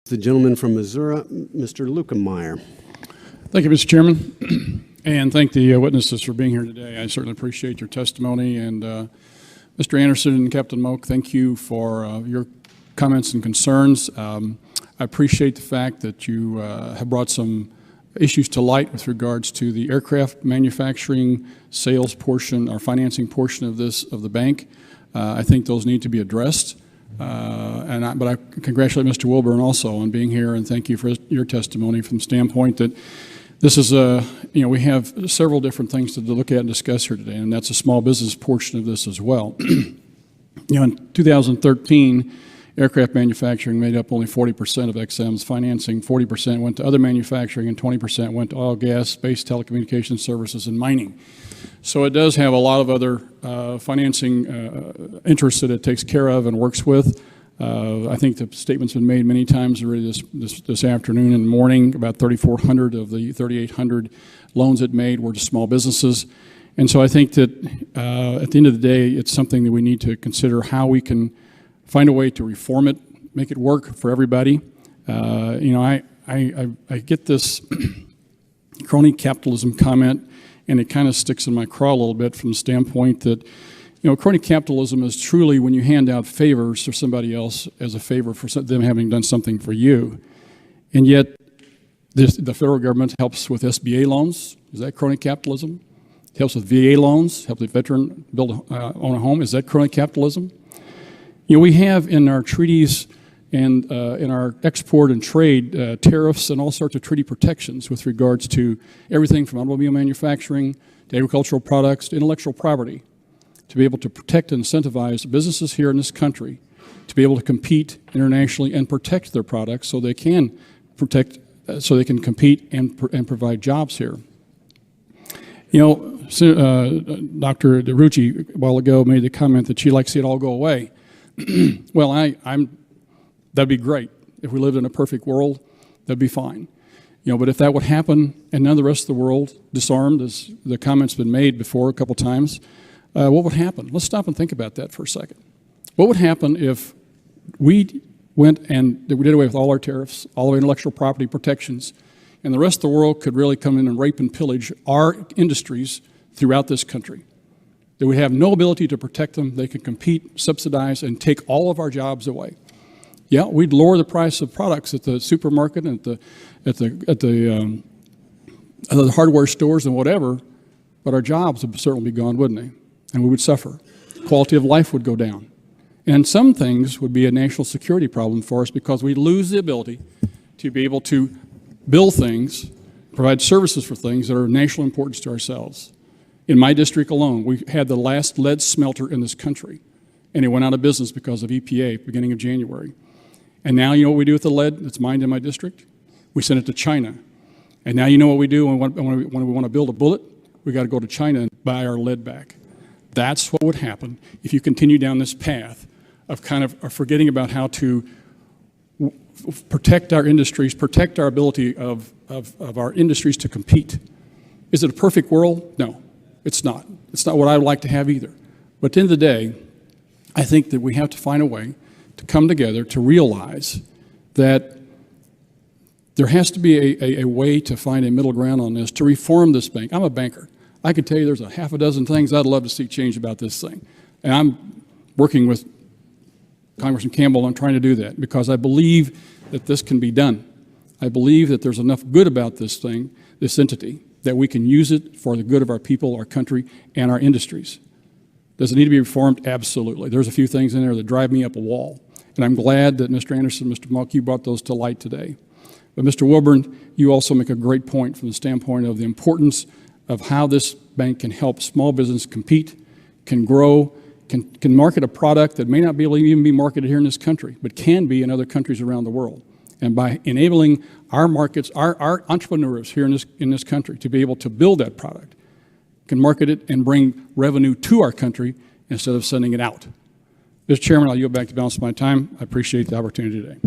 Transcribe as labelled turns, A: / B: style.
A: The gentleman from Missouri, Mr. Luetkemeyer.
B: Thank you, Mr. Chairman, and thank the witnesses for being here today. I certainly appreciate your testimony, and Mr. Anderson and Captain Moak, thank you for your comments and concerns. I appreciate the fact that you have brought some issues to light with regards to the aircraft manufacturing sales portion or financing portion of the bank. I think those need to be addressed. But I congratulate Mr. Wilburn also on being here, and thank you for your testimony from the standpoint that this is we have several different things to look at and discuss here today, and that's a small business portion of this as well. In 2013, aircraft manufacturing made up only 40% of Ex-Im's financing. 40% went to other manufacturing, and 20% went to oil, gas, space, telecommunications services, and mining. So it does have a lot of other financing interests that it takes care of and works with. I think the statement's been made many times already this afternoon and morning. About 3,400 of the 3,800 loans it made were to small businesses. And so I think that at the end of the day, it's something that we need to consider how we can find a way to reform it, make it work for everybody. I get this crony capitalism comment, and it kind of sticks in my craw a little bit from the standpoint that, crony capitalism is truly when you hand out favors for somebody else as a favor for them having done something for you. And yet, the federal government helps with SBA loans. Is that crony capitalism? It helps with VA loans, helps the veteran own a home. Is that crony capitalism? We have in our treaties and in our export and trade tariffs and all sorts of treaty protections with regards to everything from automobile manufacturing to agricultural products to intellectual property, to be able to protect and incentivize businesses here in this country to be able to compete internationally and protect their products so they can compete and provide jobs here. Dr. DeRucci a while ago made the comment that she'd like to see it all go away. Well, that'd be great. If we lived in a perfect world, that'd be fine. But if that would happen and none of the rest of the world disarmed, as the comment's been made before a couple times, what would happen? Let's stop and think about that for a second. What would happen if we went and we did away with all our tariffs, all our intellectual property protections, and the rest of the world could really come in and rape and pillage our industries throughout this country? That we have no ability to protect them. They can compete, subsidize, and take all of our jobs away. Yeah, we'd lower the price of products at the supermarket and at the hardware stores and whatever, but our jobs would certainly be gone, wouldn't they? And we would suffer. Quality of life would go down. And some things would be a national security problem for us because we'd lose the ability to be able to build things, provide services for things that are of national importance to ourselves. In my district alone, we had the last lead smelter in this country, and it went out of business because of EPA beginning of January. And now you know what we do with the lead that's mined in my district? We send it to China. And now you know what we do when we want to build a bullet? We got to go to China and buy our lead back. That's what would happen if you continue down this path of of forgetting about how to protect our industries, protect our ability of our industries to compete. Is it a perfect world? No, it's not. It's not what I would like to have either. But at the end of the day, I think that we have to find a way to come together to realize that there has to be a way to find a middle ground on this, to reform this bank. I'm a banker. I can tell you there's a half a dozen things I'd love to see change about this thing. And I'm working with Congressman Campbell on trying to do that because I believe that this can be done. I believe that there's enough good about this thing, this entity, that we can use it for the good of our people, our country, and our industries. Does it need to be reformed? Absolutely. There's a few things in there that drive me up a wall. And I'm glad that Mr. Anderson, Mr. Moak, you brought those to light today. But Mr. Wilburn, you also make a great point from the standpoint of the importance of how this bank can help small business compete, can grow, can market a product that may not be able to even be marketed here in this country, but can be in other countries around the world. And by enabling our markets, our entrepreneurs here in this country to be able to build that product, can market it and bring revenue to our country instead of sending it out. Mr. Chairman, I'll yield back the balance of my time. I appreciate the opportunity today.